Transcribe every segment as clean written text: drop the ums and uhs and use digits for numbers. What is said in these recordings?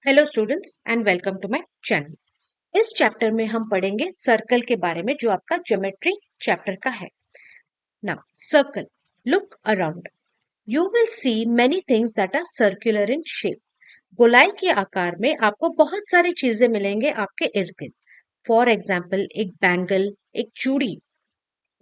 Hello students and welcome to my channel. इस chapter में हम पढ़ेंगे सर्कल के बारे में जो आपका ज्योमेट्री चैप्टर का है। Now circle, look around, you will see many things that are circular in shape. गोलाई के आकार में आपको बहुत सारी चीजें मिलेंगे आपके इर्द गिर्द। फॉर एग्जाम्पल एक बैंगल, एक चूड़ी,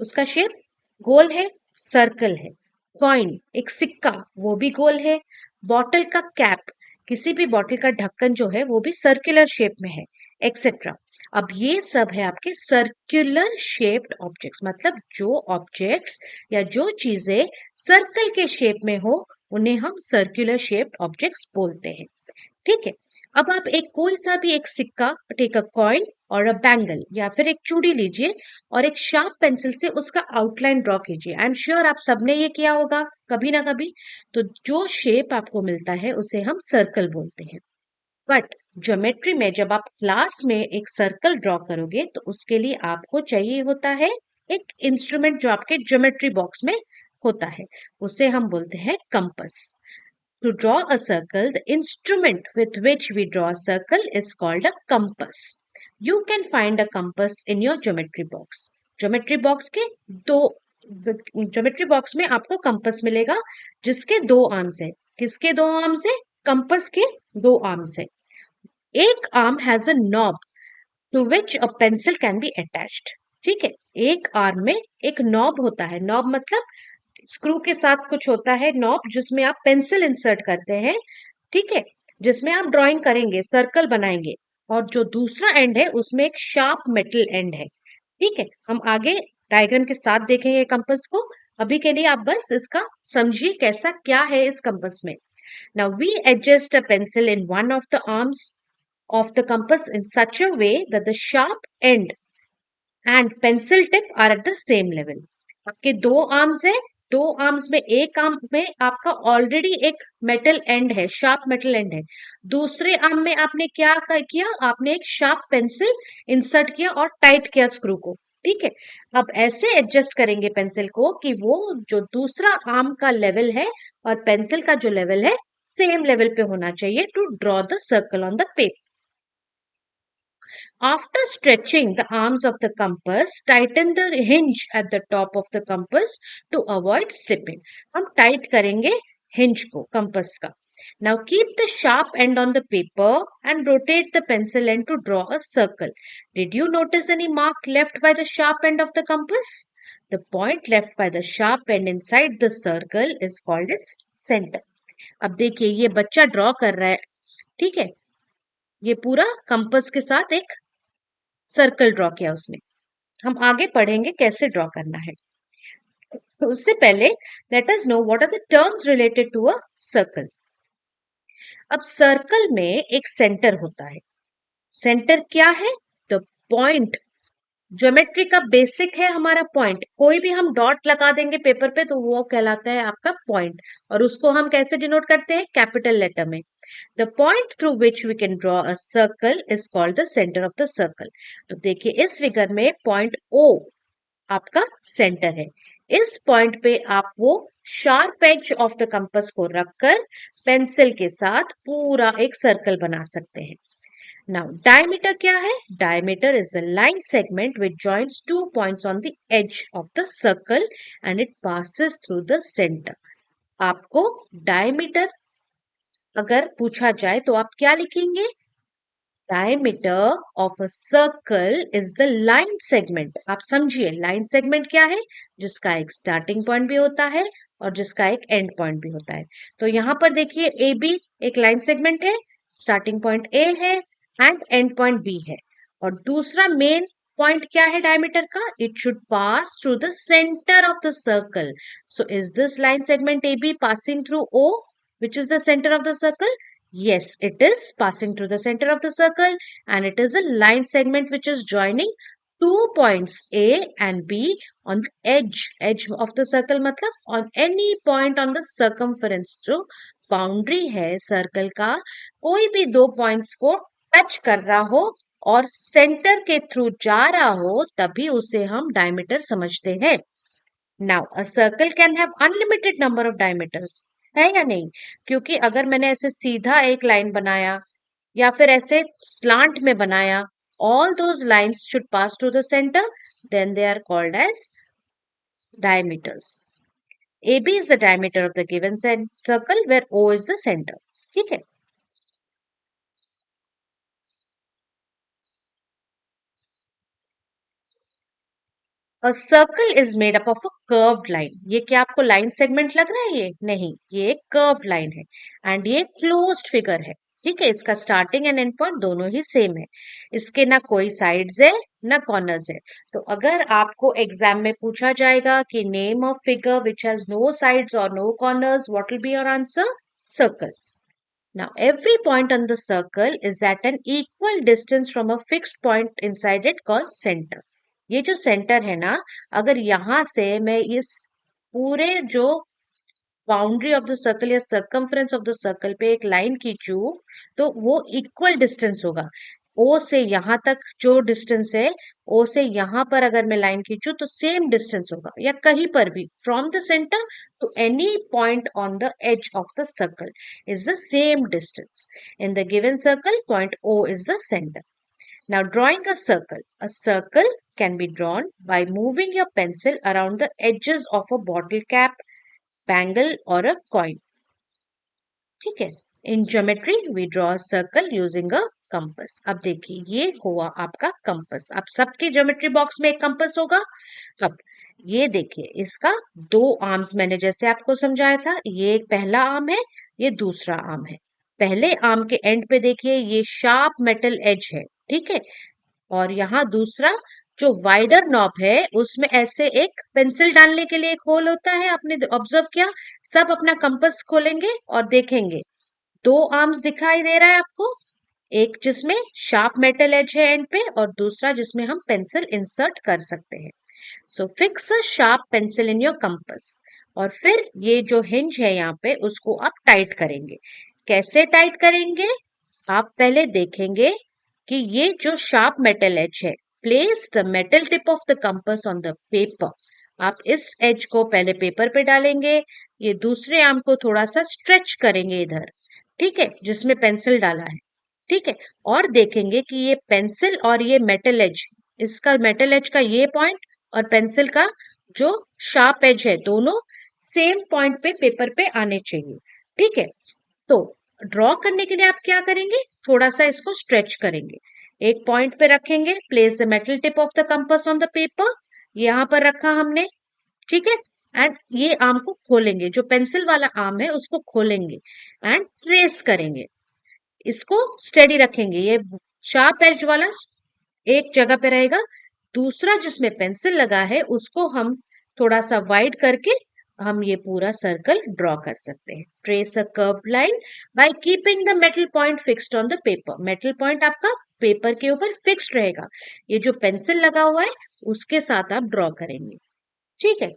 उसका शेप गोल है, सर्कल है। कॉइन, एक सिक्का, वो भी गोल है। बॉटल का कैप, किसी भी बॉटल का ढक्कन जो है वो भी सर्कुलर शेप में है, एक्सेट्रा। अब ये सब है आपके सर्कुलर शेप्ड ऑब्जेक्ट्स, मतलब जो ऑब्जेक्ट्स या जो चीजें सर्कल के शेप में हो उन्हें हम सर्कुलर शेप्ड ऑब्जेक्ट्स बोलते हैं। ठीक है। अब आप एक कोई सा भी एक सिक्का, टेक अ कॉइन और अ बैंगल या फिर एक चूड़ी लीजिए और एक शार्प पेंसिल से उसका आउटलाइन ड्रॉ कीजिए। आई एम श्योर आप सबने ये किया होगा कभी ना कभी। तो जो शेप आपको मिलता है उसे हम सर्कल बोलते हैं। बट ज्योमेट्री में जब आप क्लास में एक सर्कल ड्रॉ करोगे तो उसके लिए आपको चाहिए होता है एक इंस्ट्रूमेंट जो आपके ज्योमेट्री बॉक्स में होता है, उसे हम बोलते हैं compass. To draw a circle, the instrument with which we draw a circle is called a compass. You can find a compass in your geometry box. Geometry box के दो ज्योमेट्री बॉक्स में आपको कंपास मिलेगा जिसके दो arms है। किसके दो आर्म्स है? कंपास के दो आर्म्स है। एक arm has a knob to which a pencil can be attached. ठीक है। एक आर्म में एक नॉब होता है। नॉब मतलब स्क्रू के साथ कुछ होता है नॉब जिसमें आप पेंसिल इंसर्ट करते हैं। ठीक है। जिसमें आप ड्राइंग करेंगे, सर्कल बनाएंगे, और जो दूसरा एंड है उसमें एक शार्प मेटल एंड है। ठीक है। हम आगे डायग्राम के साथ देखेंगे कंपास को। अभी के लिए आप बस इसका समझिए कैसा क्या है इस कंपास में। Now we adjust a pencil in one of the arms of the compass in such a way that the sharp end and pencil tip are at the same level. आपके दो आर्म्स है। दो arms में एक arm में आपका already एक metal and है, शार्प मेटल एंड है। दूसरे आर्म में आपने क्या किया? आपने एक शार्प पेंसिल इंसर्ट किया और टाइट किया स्क्रू को। ठीक है। अब ऐसे एडजस्ट करेंगे पेंसिल को कि वो जो दूसरा आर्म का लेवल है और पेंसिल का जो लेवल है सेम लेवल पे होना चाहिए to draw the circle on the page. After stretching the arms of the compass, tighten the hinge at the top of the compass to avoid slipping. हम tight करेंगे hinge को, compass का. Now keep the sharp end on the paper and rotate the pencil end to draw a circle. Did you notice any mark left by the sharp end of the compass? The point left by the sharp end inside the circle is called its center. अब देखिए ये बच्चा draw कर रहा है। ठीक है। ये पूरा कंपास के साथ एक सर्कल ड्रॉ किया उसने। हम आगे पढ़ेंगे कैसे ड्रॉ करना है। तो उससे पहले let us know what are the terms related to a circle. अब सर्कल में एक सेंटर होता है। सेंटर क्या है? The point. ज्योमेट्री का बेसिक है हमारा पॉइंट। कोई भी हम डॉट लगा देंगे पेपर पे तो वो कहलाता है आपका पॉइंट, और उसको हम कैसे डिनोट करते हैं? कैपिटल लेटर में। The point through which we can draw a circle is called the centre of the circle. तो देखिए इस फिगर में पॉइंट ओ आपका सेंटर है। इस पॉइंट पे आप वो sharp edge of the compass को रखकर पेंसिल के साथ पूरा एक सर्कल बना सकते हैं। नाउ डायमीटर क्या है? Diameter is a line segment which joins two points on the edge of the circle and it passes through the centre. आपको डायमीटर अगर पूछा जाए तो आप क्या लिखेंगे? Diameter of a circle is the line segment. आप समझिए लाइन सेगमेंट क्या है? जिसका एक स्टार्टिंग पॉइंट भी होता है और जिसका एक एंड पॉइंट भी होता है। तो यहाँ पर देखिए ए बी एक लाइन सेगमेंट है, स्टार्टिंग पॉइंट ए है एंड एंड पॉइंट बी है। और दूसरा मेन पॉइंट क्या है डायमीटर का? It should pass through the centre of the circle. So is this line segment A B passing through O which is the center of the circle? Yes, it is passing through the center of the circle, and it is a line segment which is joining two points A and B on the edge of the circle मतलब on any point on the circumference। जो boundary है circle का, कोई भी दो points को touch कर रहा हो और सेंटर के थ्रू जा रहा हो तभी उसे हम डायमीटर समझते हैं। Now a circle can have unlimited number of diameters, है या नहीं? क्योंकि अगर मैंने ऐसे सीधा एक लाइन बनाया, या फिर ऐसे स्लांट में बनाया, all those lines should pass to the center, then they are called as diameters. AB is the diameter of the given circle where O is the center. ठीक है. A circle is made up of a curved line. ये क्या आपको line segment लग रहा है? ये नहीं, ये एक कर्व्ड लाइन है एंड ये क्लोज्ड फिगर है. ठीक है, इसका स्टार्टिंग एंड एंड पॉइंट दोनों ही सेम है. इसके ना कोई साइड्स है ना कॉर्नर्स है. तो अगर आपको एग्जाम में पूछा जाएगा कि name of figure which has no sides और no corners, what will be your answer? Circle. Now, every point on the circle is at an equal distance from a fixed point inside it called center. ये जो centre है ना, अगर यहां से मैं इस पूरे जो बाउंड्री ऑफ द सर्कल या सर्कमफ्रेंस ऑफ द सर्कल पे एक लाइन खींचू, तो वो इक्वल डिस्टेंस होगा. ओ से यहां तक जो डिस्टेंस है, ओ से यहां पर अगर मैं लाइन खींचू तो सेम डिस्टेंस होगा, या कहीं पर भी from the centre to any point on the edge of the circle is the same distance. In the given circle, point O is the center. Now, drawing a circle. A circle can be drawn by moving your pencil around the edges of a bottle cap, bangle or a coin. ठीक है. In geometry, we draw a circle using a compass. अब देखिए, ये हुआ आपका compass. अब सबके geometry box में एक कंपस होगा. अब ये देखिए, इसका दो आर्म्स मैंने जैसे आपको समझाया था, ये एक पहला आर्म है, ये दूसरा आर्म है. पहले आर्म के एंड पे देखिए, ये शार्प मेटल एज है. ठीक है. और यहाँ दूसरा जो वाइडर नॉब है, उसमें ऐसे एक पेंसिल डालने के लिए एक होल होता है. आपने ऑब्जर्व किया? सब अपना कंपस खोलेंगे और देखेंगे, दो आर्म्स दिखाई दे रहा है आपको, एक जिसमें शार्प मेटल एज है एंड पे, और दूसरा जिसमें हम पेंसिल इंसर्ट कर सकते हैं. So fix a sharp pencil in your compass. और फिर ये जो हिंज है यहाँ पे, उसको आप टाइट करेंगे. कैसे टाइट करेंगे? आप पहले देखेंगे कि ये जो शार्प मेटल एज है, place the metal tip of the compass on the paper. आप इस एज को पहले पेपर पे डालेंगे, ये दूसरे आर्म को थोड़ा सा स्ट्रेच करेंगे इधर. ठीक है, जिसमें पेंसिल डाला है. ठीक है. और देखेंगे कि ये पेंसिल और ये मेटल एज, इसका मेटल एज का ये पॉइंट और पेंसिल का जो शार्प एज है, दोनों सेम पॉइंट पे पेपर पे आने चाहिए. ठीक है. तो ड्रॉ करने के लिए आप क्या करेंगे? थोड़ा सा इसको स्ट्रेच करेंगे, एक पॉइंट पे रखेंगे. Place the metal tip of the compass on the paper. यहां पर रखा हमने. ठीक है. एंड ये आर्म को खोलेंगे, जो पेंसिल वाला आर्म है उसको खोलेंगे एंड ट्रेस करेंगे. इसको स्टेडी रखेंगे. ये शार्प एज वाला एक जगह पे रहेगा, दूसरा जिसमें पेंसिल लगा है उसको हम थोड़ा सा वाइड करके हम ये पूरा सर्कल ड्रॉ कर सकते हैं. Trace a curved line by keeping the metal point fixed on the paper. Metal point आपका पेपर के ऊपर फिक्स्ड रहेगा. ये जो पेंसिल लगा हुआ है उसके साथ आप ड्रॉ करेंगे. ठीक है.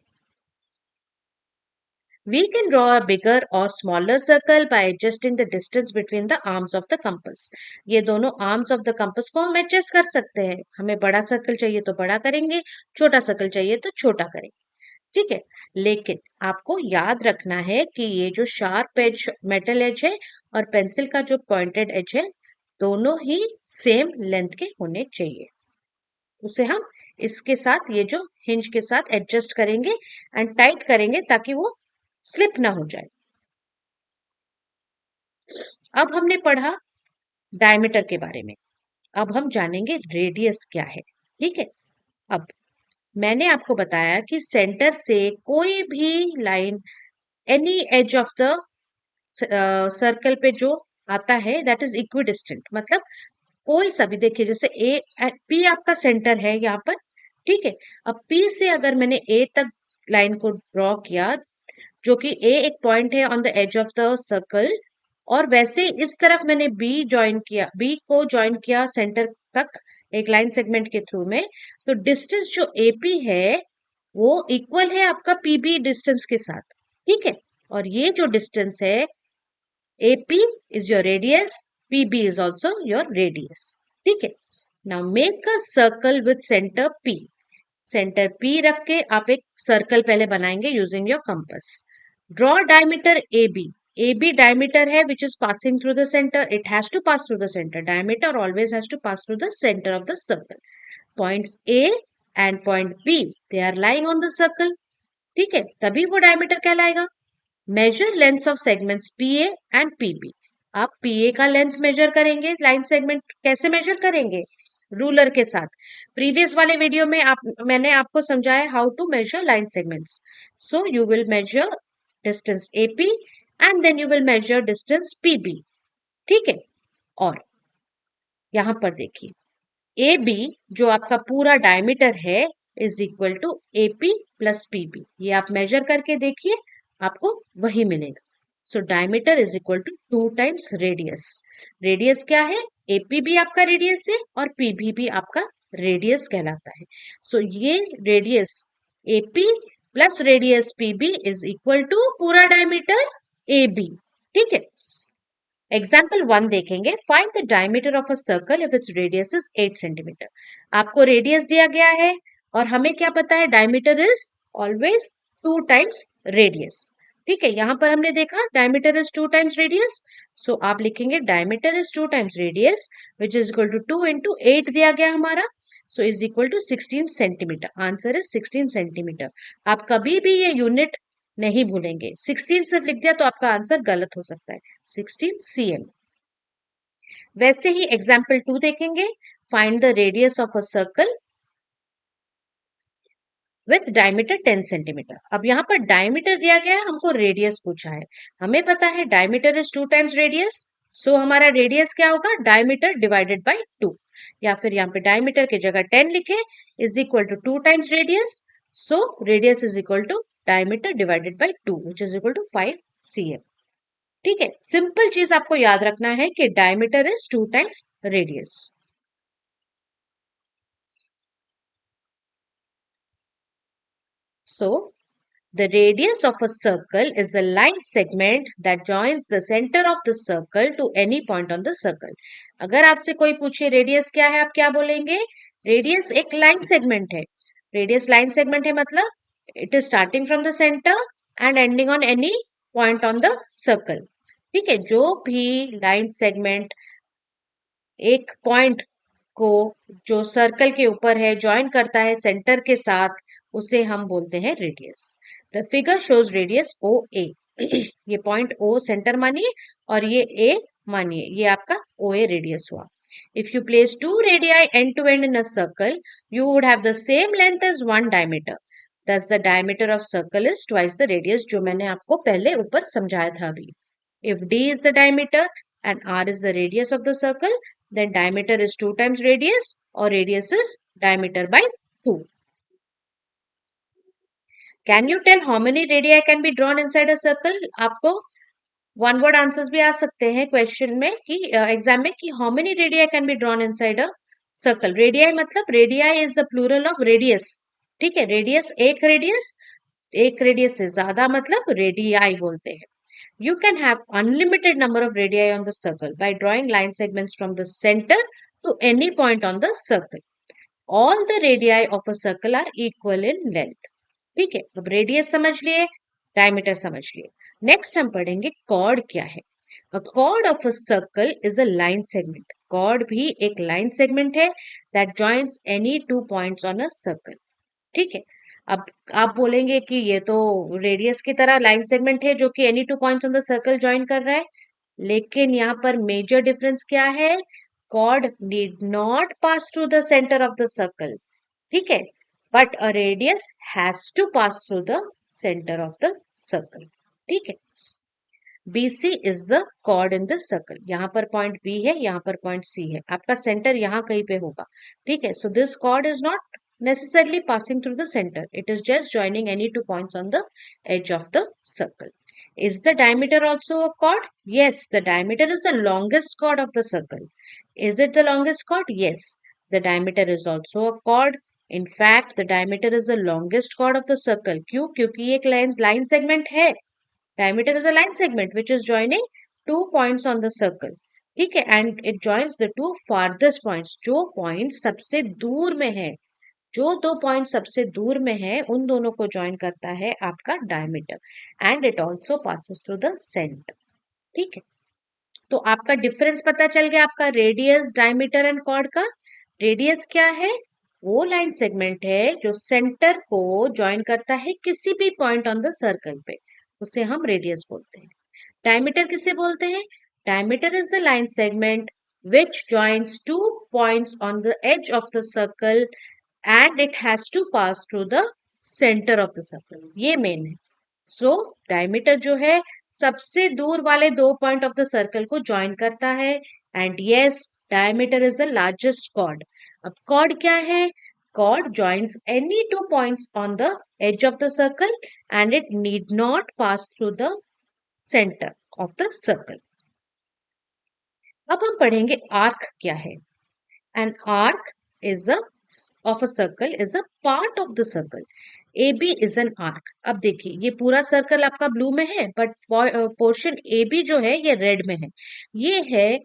We can draw a bigger or smaller circle by adjusting the distance between the arms of the compass. ये दोनों arms of the compass को हम adjust कर सकते हैं. हमें बड़ा सर्कल चाहिए तो बड़ा करेंगे, छोटा सर्कल चाहिए तो छोटा करेंगे. ठीक है. लेकिन आपको याद रखना है कि ये जो शार्प एज मेटल एज है और पेंसिल का जो पॉइंटेड एज है, दोनों ही सेम लेंथ के होने चाहिए. उसे हम इसके साथ, ये जो हिंज के साथ एडजस्ट करेंगे एंड टाइट करेंगे ताकि वो स्लिप ना हो जाए. अब हमने पढ़ा डायमीटर के बारे में. अब हम जानेंगे रेडियस क्या है. ठीक है. अब मैंने आपको बताया कि सेंटर से कोई भी line any as of the circle पे जो आता है दैट इज इक्विडिस्टेंट. मतलब कोई सा भी, देखिए जैसे ए पी आपका सेंटर है यहाँ पर. ठीक है. अब पी से अगर मैंने ए तक लाइन को ड्रॉ किया, जो कि ए एक पॉइंट है on the edge of the circle, और वैसे इस तरफ मैंने बी ज्वाइन किया, बी को ज्वाइन किया सेंटर तक एक लाइन सेगमेंट के थ्रू में, तो डिस्टेंस जो एपी है वो इक्वल है आपका पीबी डिस्टेंस के साथ. ठीक है. और ये जो डिस्टेंस है, AP is your radius, PB is also your radius. ठीक है. Now make a circle with centre P. Centre P रख के आप एक सर्कल पहले बनाएंगे using your compass. Draw diameter A B. A B diameter है which is passing through the centre, it has to pass through the centre, diameter always has to pass through the centre of the circle. Points A and point B they are lying on the circle. ठीक है, तभी वो diameter कहलाएगा. Measure length of segments P A and P B. आप P A का length measure करेंगे, line segment कैसे measure करेंगे? रूलर के साथ. प्रीवियस वाले वीडियो में मैंने आपको समझाया how to measure line segments. So you will measure distance AP and then you will measure distance PB. ठीक है, और यहां पर देखिए ए बी जो आपका पूरा डायमीटर है is equal to AP plus PB. ये आप मेजर करके देखिए, आपको वही मिलेगा. So diameter is equal to 2 times radius. Radius क्या है? एपी भी आपका रेडियस है और पीबी भी आपका रेडियस कहलाता है. सो ये radius AP plus radius PB is equal to पूरा डायमीटर ए बी. ठीक है, एग्जाम्पल 1 देखेंगे. Find the diameter of a circle if its radius is 8 centimetre. आपको रेडियस दिया गया है और हमें क्या पता है? Diameter is always 2 times radius. ठीक है, यहां पर हमने देखा diameter is 2 times radius. So आप लिखेंगे diameter is 2 times radius which is equal to 2 into 8 दिया गया हमारा. So is equal to 16 centimetre. Answer is 16 centimetre. आप कभी भी ये यूनिट नहीं भूलेंगे. 16 सिर्फ लिख दिया तो आपका आंसर गलत हो सकता है. 16 cm. वैसे ही एग्जाम्पल 2 देखेंगे. Find the radius of a circle with diameter 10 centimetre. अब यहाँ पर डायमीटर दिया गया है, हमको रेडियस पूछा है. हमें पता है डायमीटर इज 2 टाइम्स रेडियस. सो हमारा रेडियस क्या होगा? Diameter divided by 2. या फिर यहाँ पे डायमीटर की जगह 10 लिखे is equal to 2 times radius. So radius is equal to diameter divided by 2 which is equal to 5 cm. ठीक है, सिंपल चीज आपको याद रखना है कि diameter is 2 times radius. So the radius of a circle is a line segment that joins the center of the circle to any point on the circle. अगर आपसे कोई पूछे रेडियस क्या है, आप क्या बोलेंगे? रेडियस एक लाइन सेगमेंट है. रेडियस लाइन सेगमेंट है मतलब it is starting from the centre and ending on any point on the circle. ठीक है, जो भी लाइन सेगमेंट एक पॉइंट को जो सर्कल के ऊपर है ज्वाइन करता है सेंटर के साथ, उसे हम बोलते हैं radius. The figure shows radius O A. ये पॉइंट ओ सेंटर मानिए और ये ए मानिए, ये आपका ओ ए रेडियस हुआ. If you place 2 radii end to end in a circle, you would have the same length as 1 diameter. Thus the diameter of circle is twice the radius, जो मैंने आपको पहले ऊपर समझाया था अभी. If d is the diameter and r is the radius of the circle, then diameter is 2 times radius or radius is diameter by 2. Can you tell how many radii can be drawn inside a circle? आपको one word answers भी आ सकते हैं question में कि exam में कि how many radii can be drawn inside a circle. Radii मतलब radii is the plural of radius. ठीक है, रेडियस एक रेडियस से ज्यादा मतलब रेडियाई बोलते हैं. You can have unlimited number of radii on the circle by drawing line segments from the center to any point on the circle. All the radii of a circle are equal in length. ठीक है, अब radius समझ लिए, diameter समझ लिए. Next हम पढ़ेंगे cord क्या है. A chord of a circle is a line segment. Chord भी एक line segment है that joins any 2 points on a circle. ठीक है, अब आप बोलेंगे कि ये तो रेडियस की तरह लाइन सेगमेंट है जो कि any 2 points on the circle join कर रहा है. लेकिन यहाँ पर मेजर डिफरेंस क्या है? Chord need not pass through the centre of the circle. ठीक है, but a radius has to pass through the centre of the circle. ठीक है, BC is the chord in the circle. यहाँ पर point B है, यहाँ पर point C है. आपका सेंटर यहाँ कहीं पे होगा. ठीक है, so this cord is not necessarily passing through the center. It is just joining any 2 points on the edge of the circle. Is the diameter also a chord? Yes, the diameter is the longest chord of the circle. Is it the longest chord? Yes, the diameter is also a chord. In fact, the diameter is the longest chord of the circle. क्यों? क्योंकि एक line segment है. Diameter is a line segment which is joining 2 points on the circle. ठीक है, and it joins the 2 farthest points. जो points सबसे दूर में है, जो 2 पॉइंट सबसे दूर में है, उन दोनों को ज्वाइन करता है आपका diameter. And it also passes through the centre. ठीक है, तो आपका डिफरेंस पता चल गया, आपका रेडियस, डायमीटर एंड कॉर्ड का। रेडियस क्या है? वो लाइन सेगमेंट है जो सेंटर को ज्वाइन करता है किसी भी पॉइंट ऑन द सर्कल पे, उसे हम रेडियस बोलते हैं। डायमीटर किसे बोलते हैं? Diameter is the line segment which joins two points on the edge of the circle and it has to pass through the center of the circle, ये main है। सो डायमीटर जो है सबसे दूर वाले दो पॉइंट ऑफ द सर्कल को join करता है, and yes, diameter is the largest chord. अब कॉर्ड क्या है? Chord joins any two points on the edge of the circle and it need not pass through the center of the circle। अब हम पढ़ेंगे arc क्या है। An arc is a of a circle is a part of the circle. AB is an arc। अब देखिए ये पूरा circle आपका ब्लू में है, बट पोर्शन AB जो है ये रेड में है। ये है,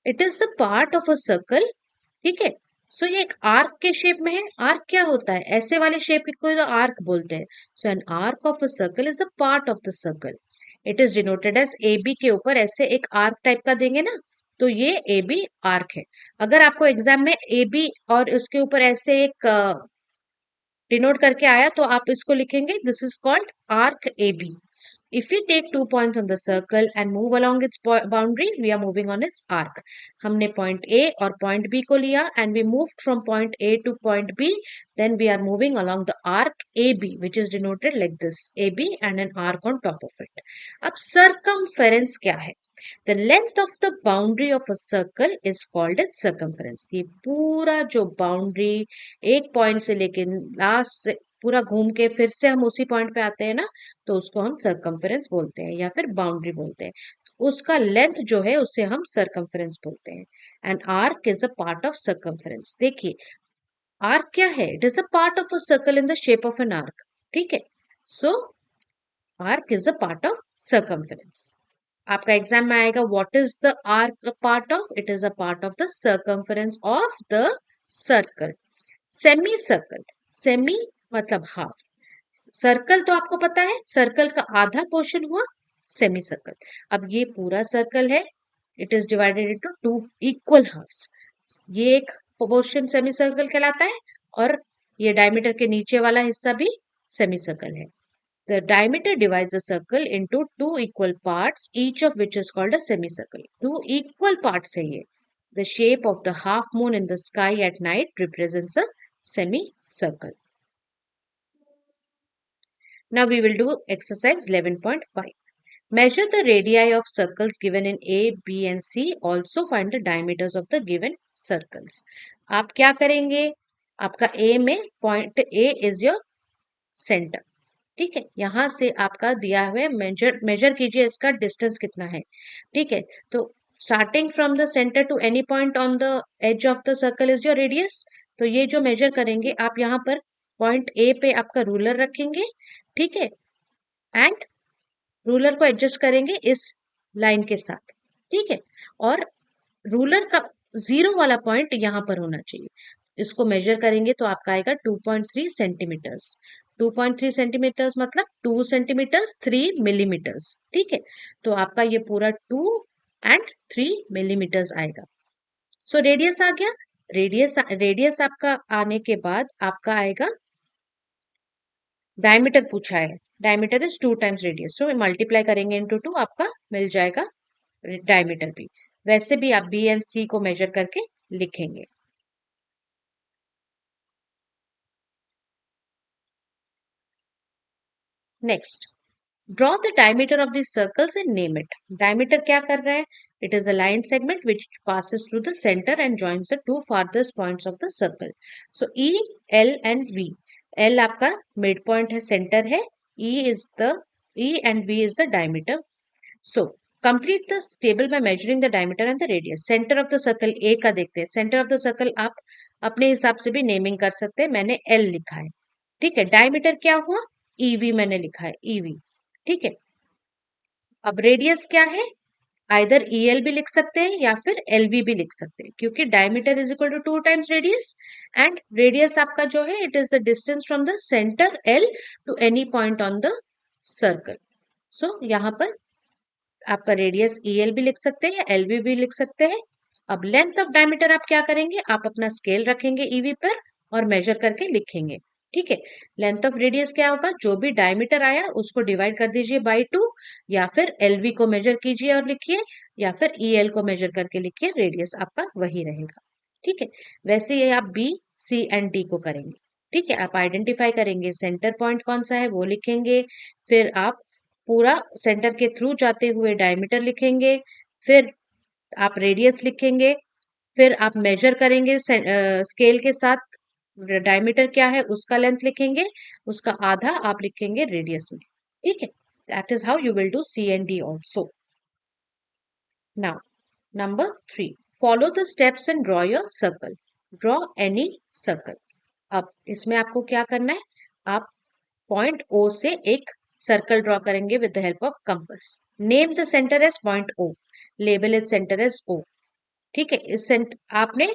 it is the part of a circle. ठीक है, सो ये एक आर्क के शेप में है। आर्क क्या होता है? ऐसे वाले शेप को तो आर्क बोलते हैं। So an arc of a circle is a part of the circle. It is denoted as AB के ऊपर ऐसे एक आर्क टाइप का देंगे ना, तो ये AB आर्क है। अगर आपको एग्जाम में AB और उसके ऊपर ऐसे एक डिनोट करके आया तो आप इसको लिखेंगे, this is called arc AB। If we take 2 points on the circle and move along its boundary, we are moving on its arc। हमने point A और point B को लिया and we moved from point A to point B, then we are moving along the arc AB, which is denoted like this, AB and an arc on top of it। अब circumference क्या है? The length of the boundary of a circle is called as circumference। ये पूरा जो boundary एक point से लेके last से पूरा घूम के फिर से हम उसी पॉइंट पे आते हैं ना, तो उसको हम सर्कम्फरेंस बोलते हैं या फिर बाउंड्री बोलते हैं। उसका लेंथ जो है उसे हम सर्कम्फरेंस बोलते हैं। And arc is a part of circumference. देखिए आर्क क्या है? It is a part of a circle in the shape of an arc. ठीक है, so arc is a part of circumference. आपका एग्जाम में आएगा, what is the arc a part of? It is a part of the circumference of the circle. Semi circle, semi मतलब half. Circle तो आपको पता है, सर्कल का आधा पोर्शन हुआ सेमी सर्कल। अब ये पूरा सर्कल है, it is divided into two equal halves. ये एक पोर्शन सेमी सर्कल कहलाता है, और ये डायमीटर के नीचे वाला हिस्सा भी सेमी सर्कल है। The diameter divides a circle into two equal parts, each of which is called a semicircle। Two equal parts है ये। The shape of the half moon in the sky at night represents a semicircle। Now we will do exercise 11.5। Measure the radii of circles given in A, B and C। Also find the diameters of the given circles। आप क्या करेंगे? आपका A में point A is your center। ठीक है, यहां से आपका दिया हुआ मेजर कीजिए इसका डिस्टेंस कितना है। ठीक है, तो starting from the centre to any point on the edge of the circle is your radius. तो ये जो मेजर करेंगे आप यहाँ पर पॉइंट ए पे आपका रूलर रखेंगे। ठीक है, एंड रूलर को एडजस्ट करेंगे इस लाइन के साथ। ठीक है, और रूलर का जीरो वाला पॉइंट यहाँ पर होना चाहिए। इसको मेजर करेंगे तो आपका आएगा 2.3 सेंटीमीटर्स। 2.3 सेंटीमीटर्स मतलब 2 सेंटीमीटर्स 3 मिलीमीटर्स। ठीक है, तो आपका ये पूरा 2 एंड 3 मिलीमीटर्स आएगा। सो रेडियस आ गया। रेडियस आपका आने के बाद आपका आएगा, डायमीटर पूछा है, diameter is 2 times radius, so multiply करेंगे इनटू 2, आपका मिल जाएगा डायमीटर भी। वैसे भी आप बी एंड सी को मेजर करके लिखेंगे। Next, draw the diameter of the circles and name it. Diameter क्या कर रहा है? It is a line segment which passes through the center and joins the two farthest points of the circle। So E, L and V। L आपका mid point है, centre है। E is the E and V is the diameter। So complete the table by measuring the diameter and the radius। Center of the circle A का देखते हैं। Center of the circle आप अपने हिसाब से भी नेमिंग कर सकते हैं, मैंने L लिखा है। ठीक है, डायमीटर क्या हुआ? EV मैंने लिखा है, EV। ठीक है, अब रेडियस क्या है? आइदर EL भी लिख सकते हैं या फिर LV भी लिख सकते हैं, क्योंकि diameter is equal to 2 times radius, and radius आपका जो है it is the distance from the centre L to any point on the circle. So यहाँ पर आपका रेडियस EL भी लिख सकते हैं या LV भी लिख सकते हैं। अब लेंथ ऑफ डायमीटर आप क्या करेंगे, आप अपना स्केल रखेंगे EV पर और मेजर करके लिखेंगे। ठीक है, लेंथ ऑफ रेडियस क्या होगा, जो भी डायमीटर आया उसको डिवाइड कर दीजिए बाई 2, या फिर LV को मेजर कीजिए और लिखिए, या फिर EL को मेजर करके लिखिए, रेडियस आपका वही रहेगा। ठीक है, वैसे ही आप B, C एंड D को करेंगे। ठीक है, आप आइडेंटिफाई करेंगे सेंटर पॉइंट कौन सा है वो लिखेंगे, फिर आप पूरा सेंटर के थ्रू जाते हुए डायमीटर लिखेंगे, फिर आप रेडियस लिखेंगे, फिर आप मेजर करेंगे स्केल के साथ, डायमीटर क्या है उसका लेंथ लिखेंगे, उसका आधा आप लिखेंगे रेडियस में। ठीक है, that is how you will do C and D also. Now number 3, follow the steps and draw your circle. Draw any circle. अब इसमें आपको क्या करना है, आप पॉइंट O से एक सर्कल ड्रॉ करेंगे with the help of compass. Name the centre as point O, label is centre as O। ठीक है, आपने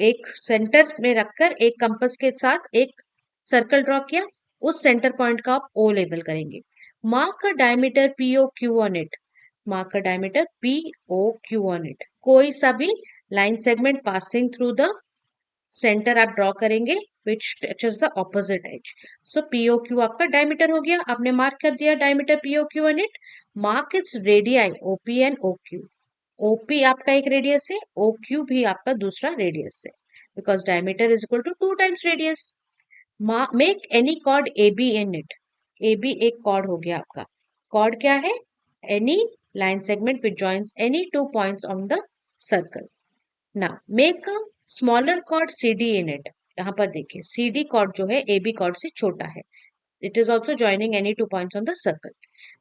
एक सेंटर में रखकर एक कंपास के साथ एक सर्कल ड्रॉ किया, उस सेंटर पॉइंट का आप O लेबल करेंगे। Mark a diameter POQ on it. Mark a diameter POQ on it. कोई सा भी line segment passing through the centre आप ड्रॉ करेंगे which touches the opposite edge. So POQ आपका डायमीटर हो गया, आपने मार्क कर दिया diameter POQ on it. Mark its radii OP and OQ। OP आपका एक रेडियस है, OQ भी आपका दूसरा रेडियस है, because diameter is equal to 2 times radius. Make any chord AB in it. AB एक कॉर्ड हो गया आपका। कॉर्ड क्या है, any line segment which joins any 2 points on the circle. Now make a smaller chord CD in it. यहाँ पर देखिए CD cord जो है AB कॉर्ड से छोटा है, it is also joining any 2 points on the circle.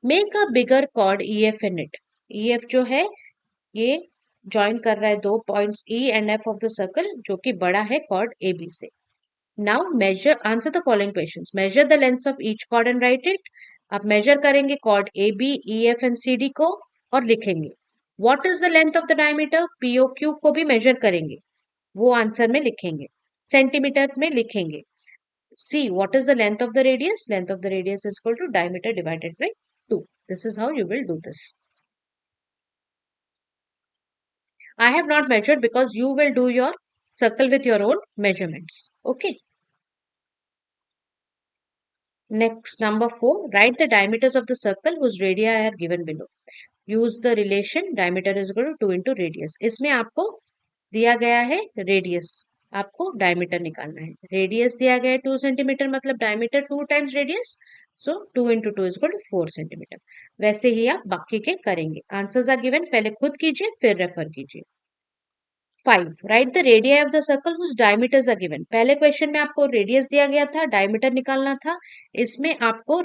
Make a bigger chord EF in it. EF जो है ये ज्वाइन कर रहा है 2 पॉइंट्स E and F of the circle, जो कि बड़ा है कॉर्ड AB से। Now measure, answer the following questions. Measure the length of each chord and write it. आप मेजर करेंगे chord AB, EF and CD को और लिखेंगे। What is the length of the diameter, POQ को भी major करेंगे, वो आंसर में लिखेंगे, सेंटीमीटर में लिखेंगे। See what is the length of the radius, length of the radius is equal to diameter divided by 2। This is how you will do this. I have not measured because you will do your circle with your own measurements. Okay. Next, number 4, write the diameters of the circle whose radii are given below. Use the relation diameter is equal to 2 into radius. इसमें आपको दिया गया है radius, आपको diameter निकालना है। Radius दिया गया है 2 सेंटीमीटर, मतलब diameter 2 times radius, so 2 into 2 is equal to 4 centimetre. वैसे ही आप बाकी के करेंगे। आंसर्स आर गिवन, पहले खुद कीजिए फिर रेफर कीजिए। 5, write the radii of the circle whose diameters are given. पहले क्वेश्चन में आपको रेडियस दिया गया था, डायमीटर निकालना था, इसमें आपको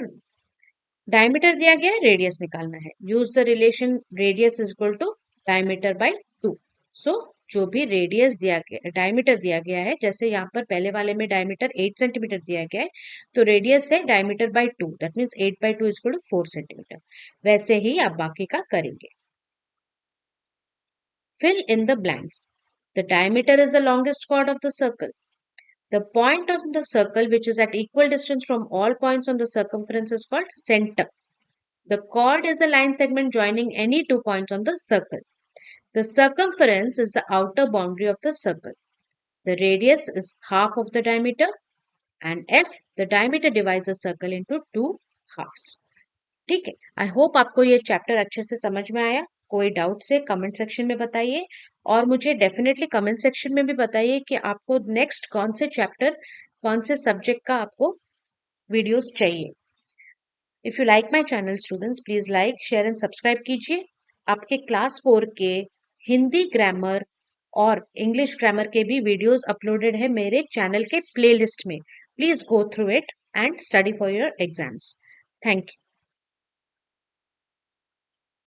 डायमीटर दिया गया है, रेडियस निकालना है। Use the relation radius is equal to diameter by 2। So जो भी रेडियस दिया गया, डायमीटर दिया गया है, जैसे यहाँ पर पहले वाले में डायमीटर 8 सेंटीमीटर दिया गया है, तो रेडियस है diameter by 2, that means 8 by 2 is equal to 4 centimetre. वैसे ही आप बाकी का करेंगे। Fill in the blanks. The diameter is the longest chord of the circle. The point of the circle which is at equal distance from all points on the circumference is called center. The chord is a line segment joining any 2 points on the circle. The circumference is the outer boundary of the circle. The radius is half of the diameter, and F, the diameter divides the circle into 2 halves. ठीक है, I hope आपको ये chapter अच्छे से समझ में आया। कोई डाउट से कमेंट सेक्शन में बताइए, और मुझे डेफिनेटली कमेंट सेक्शन में भी बताइए कि आपको नेक्स्ट कौन से चैप्टर, कौन से सब्जेक्ट का आपको वीडियोस चाहिए। If you like my channel students, please like, share and subscribe कीजिए। आपके क्लास 4 के हिंदी ग्रामर और इंग्लिश ग्रामर के भी वीडियोस अपलोडेड है मेरे चैनल के प्लेलिस्ट में। Please go through it and study for your exams. Thank you.